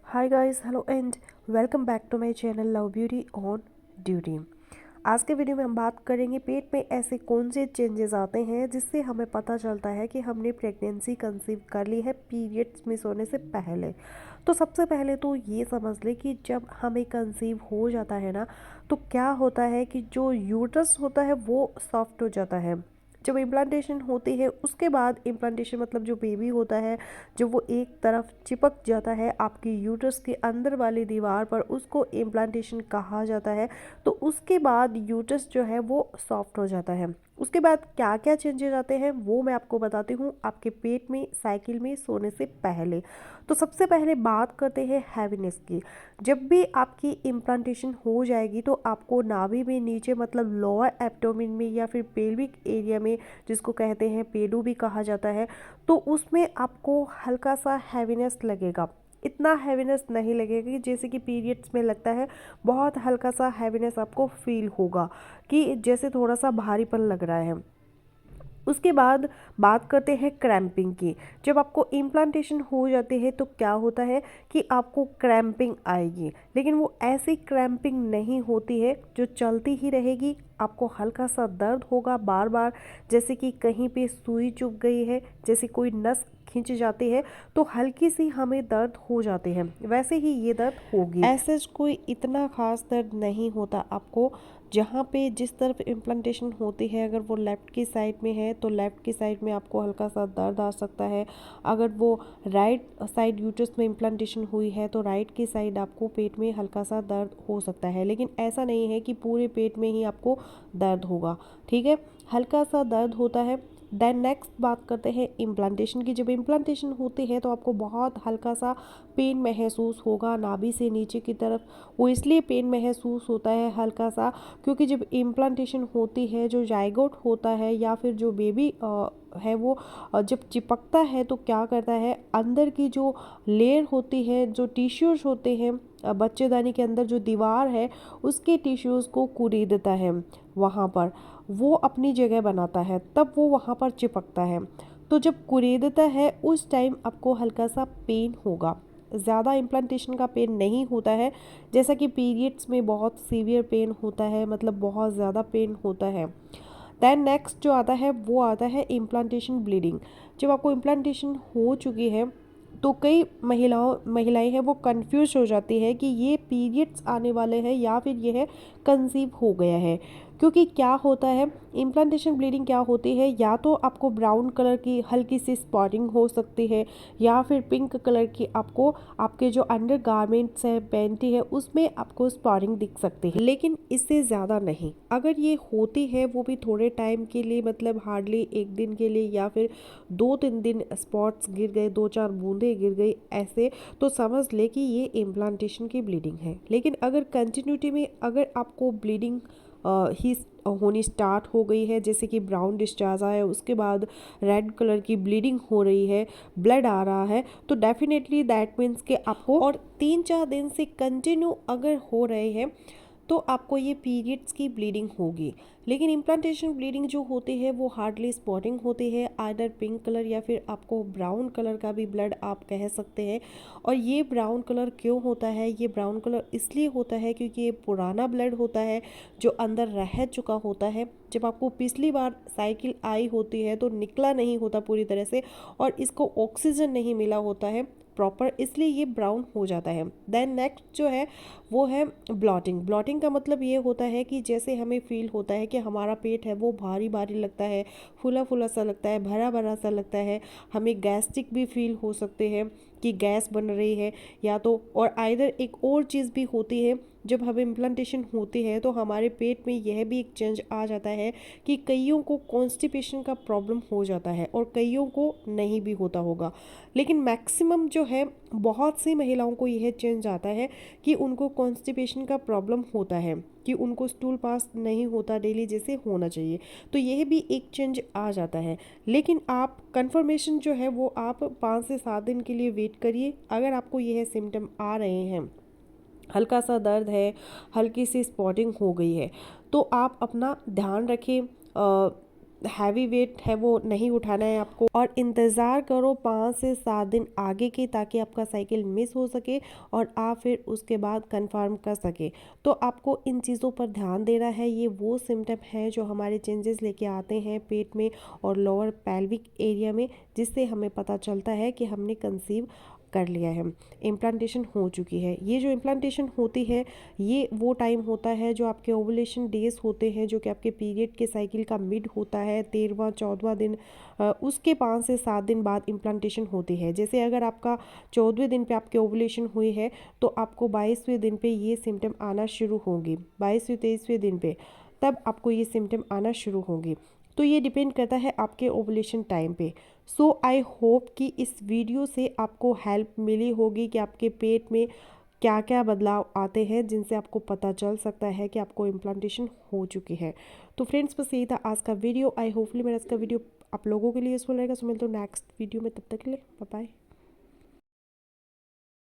Hi guys, hello and welcome back to my channel love beauty on duty. आज के video में हम बात करेंगे पेट में ऐसे कौन से चेंजेस आते हैं जिससे हमें पता चलता है कि हमने प्रेगनेंसी कंसीव कर ली है पीरियड्स मिस होने से पहले। तो सबसे पहले तो ये समझ ले कि जब हमें कंसीव हो जाता है ना, तो क्या होता है कि जो यूट्रस होता है वो सॉफ्ट हो जाता है। जब इम्प्लांटेशन होती है उसके बाद इम्प्लांटेशन मतलब जो बेबी होता है, जब वो एक तरफ चिपक जाता है आपकी यूट्रस के अंदर वाली दीवार पर, उसको इम्प्लांटेशन कहा जाता है। तो उसके बाद यूट्रस जो है वो सॉफ्ट हो जाता है। उसके बाद क्या क्या चेंजेस आते हैं वो मैं आपको बताती हूँ आपके पेट में साइकिल में सोने से पहले। तो सबसे पहले बात करते हैं हैवीनेस की। जब भी आपकी इम्प्लांटेशन हो जाएगी तो आपको नाभि में नीचे मतलब लोअर एब्डोमेन में या फिर पेल्विक एरिया में, जिसको कहते हैं पेडू भी कहा जाता है, तो उसमें आपको हल्का सा हैवीनेस लगेगा। इतना हैवीनेस नहीं लगेगा कि जैसे कि पीरियड्स में लगता है। बहुत हल्का सा हैवीनेस आपको फील होगा कि जैसे थोड़ा सा भारीपन लग रहा है। उसके बाद बात करते हैं क्रैम्पिंग की। जब आपको इम्प्लांटेशन हो जाती है तो क्या होता है कि आपको क्रैम्पिंग आएगी, लेकिन वो ऐसी क्रैम्पिंग नहीं होती है जो चलती ही रहेगी। आपको हल्का सा दर्द होगा बार बार, जैसे कि कहीं पे सुई चुभ गई है, जैसे कोई नस खिंच जाती है तो हल्की सी हमें दर्द हो जाते हैं, वैसे ही ये दर्द होगी। ऐसे कोई इतना खास दर्द नहीं होता आपको। जहाँ पे जिस तरफ इम्प्लांटेशन होती है, अगर वो लेफ़्ट की साइड में है तो लेफ़्ट की साइड में आपको हल्का सा दर्द आ सकता है। अगर वो राइट साइड यूट्रस में इम्प्लांटेशन हुई है तो राइट की साइड आपको पेट में हल्का सा दर्द हो सकता है, लेकिन ऐसा नहीं है कि पूरे पेट में ही आपको दर्द होगा। ठीक है, हल्का सा दर्द होता है। देन नेक्स्ट बात करते हैं इम्प्लांटेशन की। जब इम्प्लांटेशन होती है तो आपको बहुत हल्का सा पेन महसूस होगा नाभि से नीचे की तरफ। वो इसलिए पेन महसूस होता है हल्का सा क्योंकि जब इम्प्लांटेशन होती है, जो जाइगोट होता है या फिर जो बेबी है वो जब चिपकता है तो क्या करता है, अंदर की जो लेयर होती है, जो टिश्यूज होते हैं बच्चेदानी के अंदर जो दीवार है, उसके टिश्यूज़ को कुरीदता है। वहाँ पर वो अपनी जगह बनाता है, तब वो वहाँ पर चिपकता है। तो जब कुरेदता है उस टाइम आपको हल्का सा पेन होगा। ज़्यादा इम्प्लांटेशन का पेन नहीं होता है, जैसा कि पीरियड्स में बहुत सीवियर पेन होता है, मतलब बहुत ज़्यादा पेन होता है। दैन नेक्स्ट जो आता है वो आता है इम्प्लांटेशन ब्लीडिंग। जब आपको इम्प्लांटेशन हो चुकी है तो कई महिलाएं हैं वो कंफ्यूज हो जाती है कि ये पीरियड्स आने वाले हैं या फिर यह कंसीव हो गया है। क्योंकि क्या होता है, इम्प्लांटेशन ब्लीडिंग क्या होती है, या तो आपको ब्राउन कलर की हल्की सी स्पॉटिंग हो सकती है या फिर पिंक कलर की आपको आपके जो अंडर गारमेंट्स है पैंटी है उसमें आपको स्पॉटिंग दिख सकती है, लेकिन इससे ज़्यादा नहीं। अगर ये होती है वो भी थोड़े टाइम के लिए, मतलब हार्डली एक दिन के लिए या फिर 2-3 दिन स्पॉट्स गिर गए, 2-4 बूंदे गिर गई ऐसे, तो समझ ले कि ये इम्प्लांटेशन की ब्लीडिंग है। लेकिन अगर कंटिन्यूटी में अगर आपको ब्लीडिंग ही होनी स्टार्ट हो गई है, जैसे कि ब्राउन डिस्चार्ज आया, उसके बाद रेड कलर की ब्लीडिंग हो रही है, ब्लड आ रहा है, तो डेफिनेटली दैट मीन्स कि आपको, और 3-4 दिन से कंटिन्यू अगर हो रहे हैं तो आपको ये पीरियड्स की ब्लीडिंग होगी। लेकिन इम्प्लांटेशन ब्लीडिंग जो होती है वो हार्डली स्पॉटिंग होती है, आइदर पिंक कलर या फिर आपको ब्राउन कलर का भी ब्लड आप कह सकते हैं। और ये ब्राउन कलर क्यों होता है, ये ब्राउन कलर इसलिए होता है क्योंकि ये पुराना ब्लड होता है जो अंदर रह चुका होता है। जब आपको पिछली बार साइकिल आई होती है तो निकला नहीं होता पूरी तरह से, और इसको ऑक्सीजन नहीं मिला होता है प्रॉपर, इसलिए ये ब्राउन हो जाता है। देन नेक्स्ट जो है वो है ब्लॉटिंग। ब्लॉटिंग का मतलब ये होता है कि जैसे हमें फील होता है कि हमारा पेट है वो भारी भारी लगता है, फूला फूला सा लगता है, भरा भरा सा लगता है। हमें गैस्ट्रिक भी फील हो सकते हैं कि गैस बन रही है, या तो और आइदर एक और चीज़ भी होती है, जब हमें इम्प्लांटेशन होती है तो हमारे पेट में यह भी एक चेंज आ जाता है कि कईयों को कॉन्स्टिपेशन का प्रॉब्लम हो जाता है और कईयों को नहीं भी होता होगा। लेकिन मैक्सिमम जो है, बहुत सी महिलाओं को यह चेंज आता है कि उनको कॉन्स्टिपेशन का प्रॉब्लम होता है, कि उनको स्टूल पास नहीं होता डेली जैसे होना चाहिए, तो यह भी एक चेंज आ जाता है। लेकिन आप कंफर्मेशन जो है वो आप 5 से 7 दिन के लिए वेट करिए। अगर आपको यह सिम्टम आ रहे हैं, हल्का सा दर्द है, हल्की सी स्पॉटिंग हो गई है, तो आप अपना ध्यान रखें। हैवी वेट है वो नहीं उठाना है आपको, और इंतज़ार करो 5 से 7 दिन आगे की, ताकि आपका साइकिल मिस हो सके और आप फिर उसके बाद कंफर्म कर सके। तो आपको इन चीज़ों पर ध्यान देना है। ये वो सिम्टम हैं जो हमारे चेंजेस लेके आते हैं पेट में और लोअर पेल्विक एरिया में, जिससे हमें पता चलता है कि हमने कंसीव कर लिया है, इम्प्लांटेशन हो चुकी है। ये जो इम्प्लांटेशन होती है, ये वो टाइम होता है जो आपके ओवुलेशन डेज होते हैं, जो कि आपके पीरियड के साइकिल का मिड होता है, 13वां 14वां दिन। उसके 5 से 7 दिन बाद इम्प्लांटेशन होती है। जैसे अगर आपका 14वें दिन पे आपके ओवुलेशन हुई है, तो आपको 22वें दिन पे ये सिम्टम आना शुरू होंगे। 22वें 23वें दिन पे तब आपको ये सिम्टम आना शुरू होंगे। तो ये डिपेंड करता है आपके ओवुलेशन टाइम पे। सो आई होप कि इस वीडियो से आपको हेल्प मिली होगी कि आपके पेट में क्या क्या बदलाव आते हैं, जिनसे आपको पता चल सकता है कि आपको इम्प्लांटेशन हो चुकी है। तो फ्रेंड्स, बस यही था आज का वीडियो। आई होपफुली मेरा आज का वीडियो आप लोगों के लिए यूजफुल रहेगा। सो मिलते हैं नेक्स्ट वीडियो में, तब तक के लिए बाय बाय।